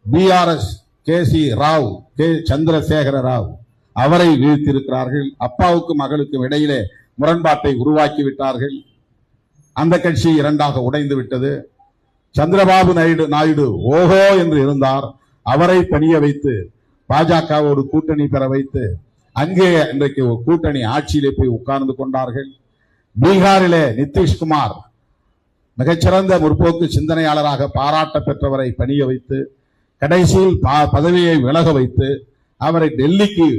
BRS KC. Rao, K. Chandrasekhar Rao அவரை வீழ்த்தியிருக்கிறார்கள். அப்பாவுக்கும் மகளுக்கும் இடையிலே முரண்பாட்டை உருவாக்கி விட்டார்கள். அந்த கட்சி 2ஆக உடைந்து விட்டது. சந்திரபாபு நாயுடு ஓஹோ என்று இருந்தார். அவரை பணிய வைத்து பாஜகவோடு கூட்டணி பெற வைத்து அங்கே இன்றைக்கு கூட்டணி ஆட்சியிலே போய் உட்கார்ந்து கொண்டார்கள். பீகாரிலே நிதிஷ்குமார் மிகச்சிறந்த முற்போக்கு சிந்தனையாளராக பாராட்ட பெற்றவரை பணிய வைத்து கடைசியில் பதவியை விலக வைத்து அவரை டெல்லிக்கு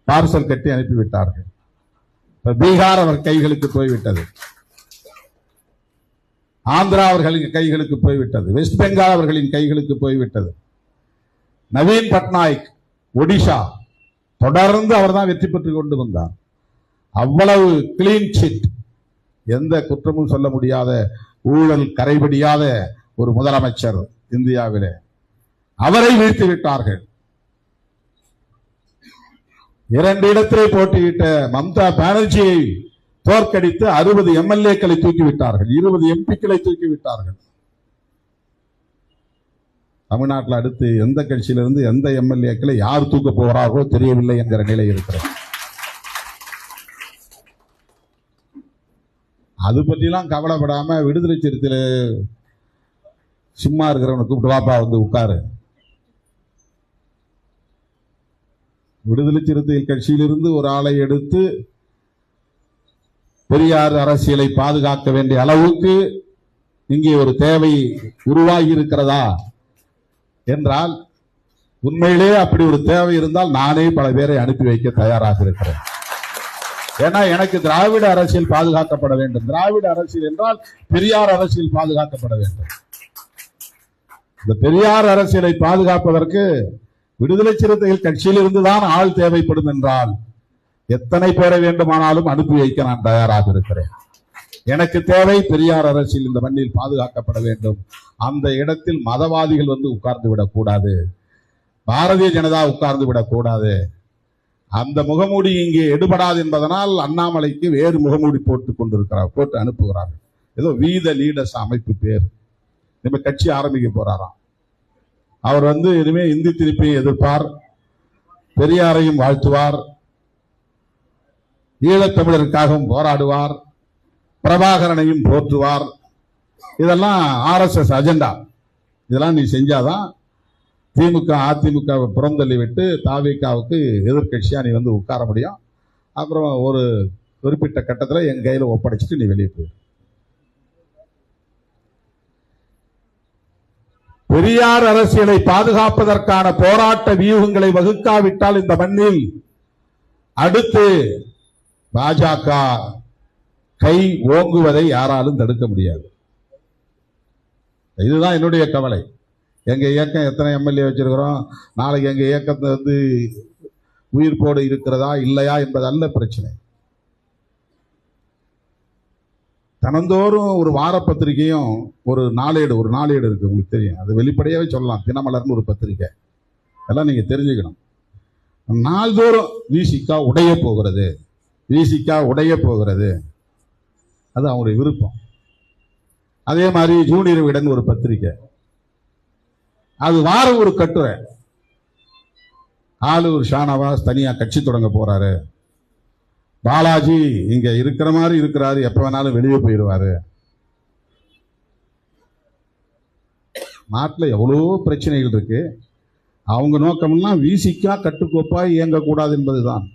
பார்சல் கட்டி அனுப்பிவிட்டார்கள். பீகார் அவர் கைகளுக்கு போய்விட்டது, ஆந்திரா அவர்களின் கைகளுக்கு போய்விட்டது, வெஸ்ட் பெங்கால் அவர்களின் கைகளுக்கு போய்விட்டது. நவீன் பட்நாயக் ஒடிஷா தொடர்ந்து அவர் தான் வெற்றி பெற்றுக் கொண்டு வந்தார். அவ்வளவு கிளீன் சிட், எந்த குற்றமும் சொல்ல முடியாத, ஊழல் கரைபடியாத ஒரு முதலமைச்சர் இந்தியாவிலே. அவரை வீழ்த்தி விட்டார்கள். 2 இடத்திலே போட்டியிட்ட மம்தா பானர்ஜியை தோற்கடித்து 60 எம்எல்ஏக்களை தூக்கிவிட்டார்கள், 20 எம்பிக்களை தூக்கிவிட்டார்கள். தமிழ்நாட்டில் அடுத்து எந்த கட்சியிலிருந்து எந்த எம்எல்ஏக்களை யார் தூக்க போகிறார்களோ தெரியவில்லை என்கிற நிலை இருக்கிறது. அது பற்றிலாம் கவலைப்படாம விடுதலை சிறுத்தையில சும்மா இருக்கிறவனை கூப்பிட்டு வாப்பா வந்து உட்காரு. விடுதலை சிறுத்தைகள் கட்சியிலிருந்து ஒரு ஆளை எடுத்து பெரியார் அரசியலை பாதுகாக்க வேண்டிய அளவுக்கு இங்கே ஒரு தேவை உருவாகி இருக்கிறதா என்றால், உண்மையிலே அப்படி ஒரு தேவை இருந்தால் நானே பல பேரை அனுப்பி வைக்க தயாராக இருக்கிறேன். ஏன்னா எனக்கு திராவிட அரசியல் பாதுகாக்கப்பட வேண்டும். திராவிட அரசியல் என்றால் பெரியார் அரசியல் பாதுகாக்கப்பட வேண்டும். இந்த பெரியார் அரசியலை பாதுகாப்பதற்கு விடுதலை சிறுத்தைகள் கட்சியில் இருந்துதான் ஆள் தேவைப்படும் என்றால் எத்தனை பேரை வேண்டுமானாலும் அனுப்பி வைக்க நான் தயாராக இருக்கிறேன். எனக்கு தேவை பெரியார் அரசியல் இந்த மண்ணில் பாதுகாக்கப்பட வேண்டும். அந்த இடத்தில் மதவாதிகள் வந்து உட்கார்ந்து விடக்கூடாது, பாரதிய ஜனதா உட்கார்ந்து விடக்கூடாது. அந்த முகமூடி இங்கே எடுபடாது என்பதனால் அண்ணாமலைக்கு வேறு முகமூடி போட்டு அனுப்புகிறார்கள். ஏதோ வீத லீடர்ஸ் அமைப்பு பேர் நம்ம கட்சி ஆரம்பிக்க போறாராம். அவர் வந்து இனிமே இந்தி திருப்பியை எதிர்ப்பார், பெரியாரையும் வாழ்த்துவார், ஈழத்தமிழருக்காகவும் போராடுவார், பிரபாகரனையும் போற்றுவார். இதெல்லாம் RSS அஜெண்டா. இதெல்லாம் நீ செஞ்சாதான் திமுக அதிமுகவை புறந்தள்ளி விட்டு தாவேகாவுக்கு எதிர்கட்சியா நீ வந்து உட்கார முடியும். அப்புறம் ஒரு குறிப்பிட்ட கட்டத்தில் என் கையில ஒப்படைச்சிட்டு நீ வெளியே போயிரு. பெரியார் அரசியலை பாதுகாப்பதற்கான போராட்ட வியூகங்களை வகுக்காவிட்டால் இந்த மண்ணில் அடுத்து பாஜக கை ஓங்குவதை யாராலும் தடுக்க முடியாது. இதுதான் என்னுடைய கவலை. எங்க இயக்கம் எத்தனை எம்எல்ஏ வச்சிருக்கிறோம், நாளைக்கு எங்க இயக்கத்தை வந்து உயிர்ப்போடு இருக்கிறதா இல்லையா என்பதல்ல பிரச்சனை. தினந்தோறும் ஒரு வார பத்திரிகையும் ஒரு நாளேடு இருக்கு, உங்களுக்கு தெரியும். அது வெளிப்படையாவே சொல்லலாம், தினமலர்னு ஒரு பத்திரிகை. அதெல்லாம் நீங்க தெரிஞ்சுக்கணும். நாள்தோறும் விசிகா உடைய போகிறது, அது அவங்களுடைய விருப்பம். அதே மாதிரி ஜூனியர் விடன் ஒரு பத்திரிகை, அது வாரம் ஒரு கட்டுரை. ஆளூர் ஷானவாஸ் தனியா கட்சி தொடங்க போறாரு, பாலாஜி இங்க இருக்கிற மாதிரி இருக்கிறாரு, எப்ப வேணாலும் வெளியே போயிடுவாரு. நாட்டில் எவ்வளவோ பிரச்சனைகள் இருக்கு. அவங்க நோக்கம்னா விசிகா கட்டுக்கோப்பா இயங்கக்கூடாது என்பதுதான்.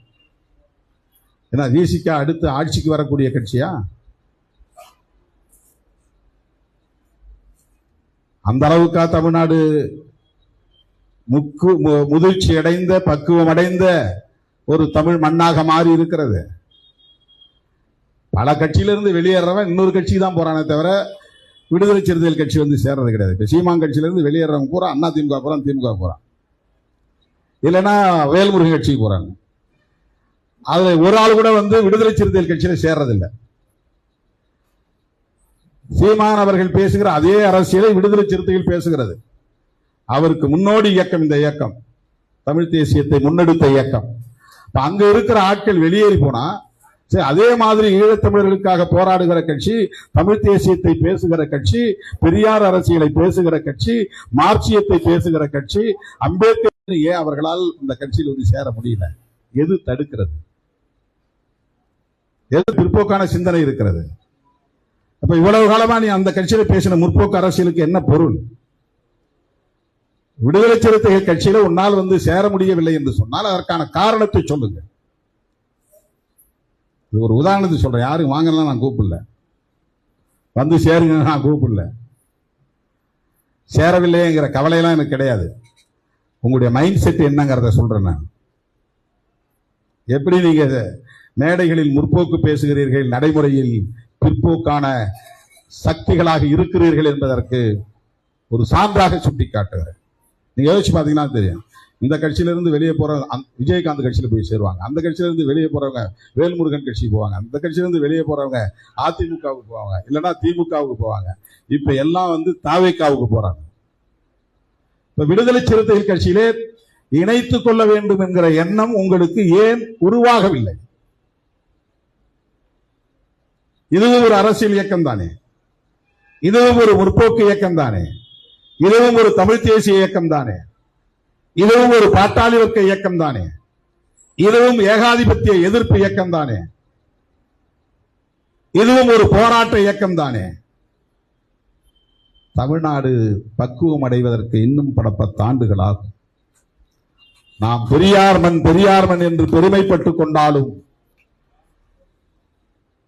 ஏன்னா விசிகா அடுத்து ஆட்சிக்கு வரக்கூடிய கட்சியா? அந்த அளவுக்கா தமிழ்நாடு முதிர்ச்சி அடைந்த பக்குவம் அடைந்த ஒரு தமிழ் மண்ணாக மாறி இருக்கிறது. பல கட்சியிலிருந்து வெளியேறவன் இன்னொரு கட்சிக்கு தான் போறானே தவிர விடுதலை சிறுத்தைகள் கட்சி வந்து சேர்றது கிடையாது. இப்ப சீமான் கட்சியிலிருந்து வெளியேறவங்க பூரா அண்ணா திமுக போறான், திமுக போறான், இல்லைன்னா வேல்முருகன் கட்சிக்கு போறாங்க. அதுல ஒரு ஆள் கூட வந்து விடுதலை சிறுத்தைகள் கட்சியில சேர்றதில்லை. சீமான் அவர்கள் பேசுகிற அதே அரசியலை விடுதலை சிறுத்தைகள் பேசுகிறது. அவருக்கு முன்னோடி இயக்கம் இந்த இயக்கம், தமிழ் தேசியத்தை முன்னெடுத்த இயக்கம். அங்க இருக்கிற ஆட்கள் வெளியேறி போனா சரி, அதே மாதிரி ஈழத்தமிழர்களுக்காக போராடுகிற கட்சி, தமிழ் தேசியத்தை பேசுகிற கட்சி, பெரியார் அரசியலை பேசுகிற கட்சி, மார்க்சியத்தை பேசுகிற கட்சி, அம்பேத்கர் ஏன் அவர்களால் இந்த கட்சியில் வந்து சேர முடியல? எது தடுக்கிறது? எது பிற்போக்கான சிந்தனை இருக்கிறது? அப்ப இவ்வளவு காலமா நீ அந்த கட்சியில பேசின முற்போக்கு அரசியலுக்கு என்ன பொருள்? விடுதலை சிறுத்தைகள் கட்சியில உன்னால் வந்து சேர முடியவில்லை என்று சொன்னால் அதற்கான காரணத்தை சொல்லுங்க. இது ஒரு உதாரணத்தை சொல்றேன். யாரும் வாங்கலாம் நான் கூப்பிடல, வந்து சேருங்க நான் கூப்பிடல. சேரவில்லைங்கிற கவலையெல்லாம் எனக்கு கிடையாது. உங்களுடைய மைண்ட் செட் என்னங்கிறத சொல்றேன் நான். எப்படி நீங்க மேடைகளில் முற்போக்கு பேசுகிறீர்கள், நடைமுறையில் பிற்போக்கான சக்திகளாக இருக்கிறீர்கள் என்பதற்கு ஒரு சான்றாக சுட்டி காட்டுகிறேன். நீங்க யோசிச்சு பாத்தீங்கன்னா தெரியும். இந்த கட்சியிலிருந்து வெளியே போறவங்க விஜயகாந்த் கட்சியில போய் சேருவாங்க, அந்த கட்சியிலிருந்து வெளியே போறவங்க வேல்முருகன் கட்சிக்கு போவாங்க, அந்த கட்சியிலிருந்து வெளியே போறவங்க அதிமுகவுக்கு போவாங்க, இல்லைன்னா திமுகவுக்கு போவாங்க. இப்ப எல்லாம் வந்து தாவேகாவுக்கு போறாங்க. இப்ப விடுதலை சிறுத்தைகள் கட்சியிலே இணைத்துக் கொள்ள வேண்டும் என்கிற எண்ணம் உங்களுக்கு ஏன் உருவாகவில்லை? இதுவும் ஒரு அரசியல் இயக்கம் தானே, இதுவும் ஒரு முற்போக்கு இயக்கம் தானே, இதுவும் ஒரு தமிழ் தேசிய இயக்கம் தானே, இதுவும் ஒரு பாட்டாளி வர்க்க இயக்கம் தானே, இதுவும் ஏகாதிபத்திய எதிர்ப்பு இயக்கம் தானே, இதுவும் ஒரு போராட்ட இயக்கம் தானே. தமிழ்நாடு பக்குவம் அடைவதற்கு இன்னும் பல 10 ஆண்டுகள் ஆகும். நாம் பெரியார் மண் என்று பெருமைப்பட்டுக் கொண்டாலும்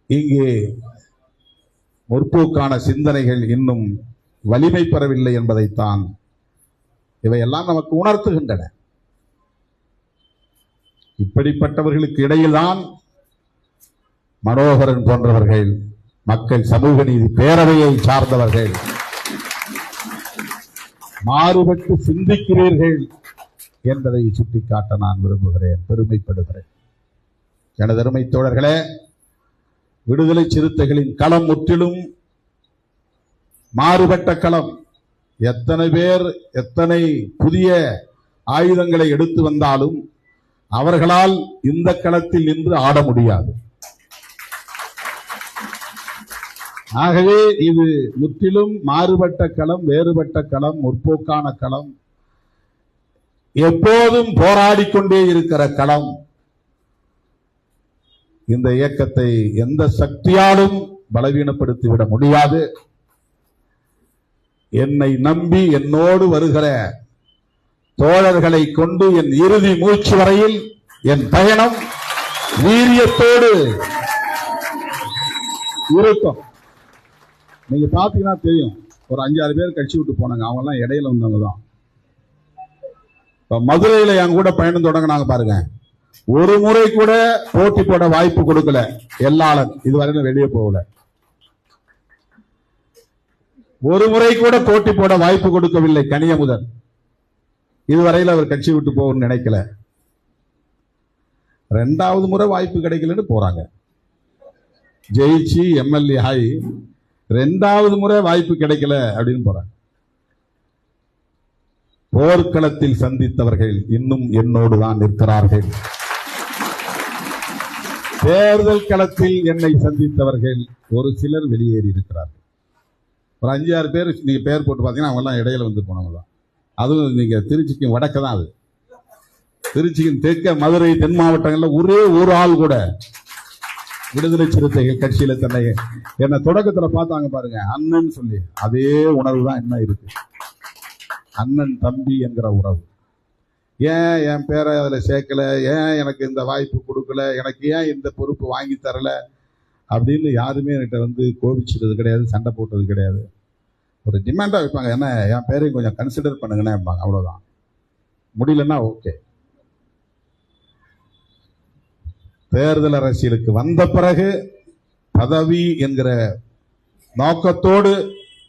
இங்கே முற்போக்கான சிந்தனைகள் இன்னும் வலிமை பெறவில்லை என்பதைத்தான் இவையெல்லாம் நமக்கு உணர்த்துகின்றன. இப்படிப்பட்டவர்களுக்கு இடையில்தான் மனோகரன் போன்றவர்கள், மக்கள் சமூக நீதி பேரவையை சார்ந்தவர்கள் மாறுபட்டு சிந்திக்கிறீர்கள் என்பதை சுட்டிக்காட்ட நான் விரும்புகிறேன், பெருமைப்படுகிறேன். எனதருமை தோழர்களே, விடுதலை சிறுத்தைகளின் களம் முற்றிலும் மாறுபட்ட களம். எத்தனை பேர் எத்தனை புதிய ஆயுதங்களை எடுத்து வந்தாலும் அவர்களால் இந்த களத்தில் நின்று ஆட முடியாது. ஆகவே இது முற்றிலும் மாறுபட்ட களம், வேறுபட்ட களம், முற்போக்கான களம், எப்போதும் போராடிக்கொண்டே இருக்கிற களம். இந்த இயக்கத்தை எந்த சக்தியாலும் பலவீனப்படுத்திவிட முடியாது. என்னை நம்பி என்னோடு வருகிற தோழர்களை கொண்டு என் இறுதி மூச்சு வரையில் என் பயணம் வீரியத்தோடு இருக்கும். நீங்க பாத்தீங்கன்னா தெரியும், ஒரு 5-6 பேர் கட்சி விட்டு போனாங்க. அவங்க எல்லாம் இடையில வந்தவங்க தான். இப்ப மதுரையில என் கூட பயணம் தொடங்கினாங்க பாருங்க. ஒரு முறை கூட போட்டி போட வாய்ப்பு கொடுக்கல எல்லாளன், இதுவரையிலும் வெளியே போகல. ஒரு முறை கூட போட்டி போட வாய்ப்பு கொடுக்கவில்லை கனியமுதன், இதுவரையில் அவர் கட்சி விட்டு போகணும்னு நினைக்கல. 2வது முறை வாய்ப்பு கிடைக்கலன்னு போறாங்க. ஜெயிச்சு எம்எல்ஏ ஆகி 2வது முறை வாய்ப்பு கிடைக்கல அப்படின்னு போறாங்க. போர்க்களத்தில் சந்தித்தவர்கள் இன்னும் என்னோடு தான் நிற்கிறார்கள். தேர்தல் களத்தில் என்னை சந்தித்தவர்கள் ஒரு சிலர் வெளியேறி இருக்கிறார்கள். ஒரு 5-6 பேர் நீங்க பேர் போட்டு பாத்தீங்கன்னா அவங்க எல்லாம் இடையில வந்து போனவங்க தான். அதுவும் நீங்க திருச்சிக்கு வடக்க தான். அது திருச்சிக்கு தெற்க மதுரை தென் மாவட்டங்கள்ல ஒரே ஒரு ஆள் கூட விடுதலை சிறுத்தைகள் கட்சியில தன்னை என்ன தொடக்கத்துல பார்த்தாங்க பாருங்க, அண்ணன் சொல்லி. அதே உணர்வு தான் என்ன இருக்கு, அண்ணன் தம்பி என்கிற உறவு. ஏன் என் பேரை அதுல சேர்க்கல, ஏன் எனக்கு இந்த வாய்ப்பு கொடுக்கல, எனக்கு ஏன் இந்த பொறுப்பு வாங்கி தரல அப்படின்னு யாருமே என்கிட்ட வந்து கோபிச்சது கிடையாது, சண்டை போட்டது கிடையாது. ஒரு டிமாண்டா வைப்பாங்க, என்ன என் பேரையும் கொஞ்சம் கன்சிடர் பண்ணுங்கன்னு வைப்பாங்க, அவ்வளவுதான். முடியலன்னா ஓகே. தேர்தல் அரசியலுக்கு வந்த பிறகு பதவி என்கிற நோக்கத்தோடு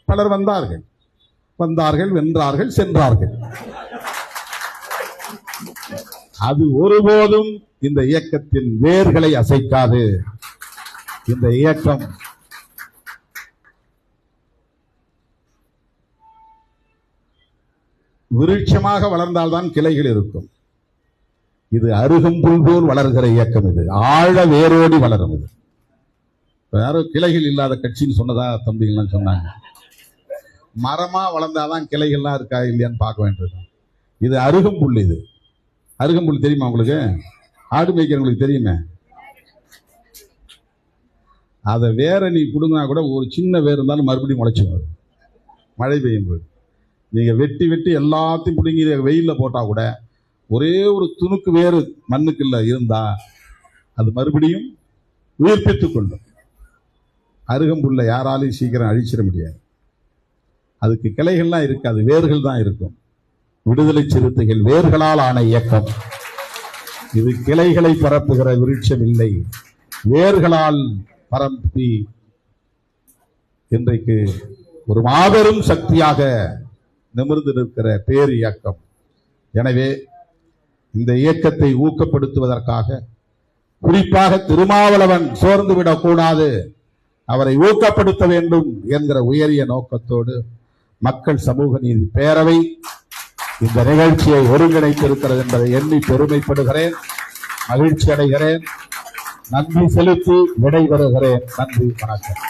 பலர் வந்தார்கள், வென்றார்கள், சென்றார்கள். அது ஒருபோதும் இந்த இயக்கத்தின் வேர்களை அசைக்காது. இந்த இயக்கம் விருட்சமாக வளர்ந்தால்தான் கிளைகள் இருக்கும். இது அருகம்புல் போல் வளர்கிற இயக்கம். இது ஆழ வேரோடி வளரும். இது யாரும் கிளைகள் இல்லாத கட்சின்னு சொன்னதா தம்பிங்கலாம் சொன்னாங்க. மரமா வளர்ந்தாதான் கிளைகள்லாம் இருக்கா இல்லையான்னு பார்க்க வேண்டியது. இது அருகம்புல். இது அருகம்புல் தெரியுமா உங்களுக்கு? ஆடு மேய்க்கிறவங்களுக்கு தெரியுமே. அதை வேற நீ பிடுங்கினா கூட ஒரு சின்ன வேர் இருந்தாலும் மறுபடியும் முளைச்சிடும். மழை பெய்யும் போது நீங்க வெட்டி வெட்டி எல்லாத்தையும் பிடுங்கி வெயில்ல போட்டா கூட ஒரே ஒரு துணுக்கு வேறு மண்ணுக்குள்ள இருந்தா அது மறுபடியும் உயிர்ப்பித்துக் கொள்ளும். அருகம்புல்லை யாராலையும் சீக்கிரம் அழிச்சிட முடியாது. அதுக்கு கிளைகள்லாம் இருக்காது, வேர்கள் தான் இருக்கும். விடுதலை சிறுத்தைகள் வேர்களால் ஆன இயக்கம். இது கிளைகளை பரப்புகிற விருட்சம் இல்லை, வேர்களால் பரப்பி இன்றைக்கு ஒரு மாபெரும் சக்தியாக நிமிர்ந்து நிற்கிற பேர் இயக்கம். எனவே இந்த இயக்கத்தை ஊக்கப்படுத்துவதற்காக குறிப்பாக திருமாவளவன் சோர்ந்துவிடக் கூடாது, அவரை ஊக்கப்படுத்த வேண்டும் என்கிற உயரிய நோக்கத்தோடு மக்கள் சமூக நீதி பேரவை இந்த நிகழ்ச்சியை ஒருங்கிணைத்திருக்கிறது என்பதை எண்ணி பெருமைப்படுகிறேன், மகிழ்ச்சி அடைகிறேன். நன்றி செலுத்தி விடைபெறுகிறேன். நன்றி, வணக்கம்.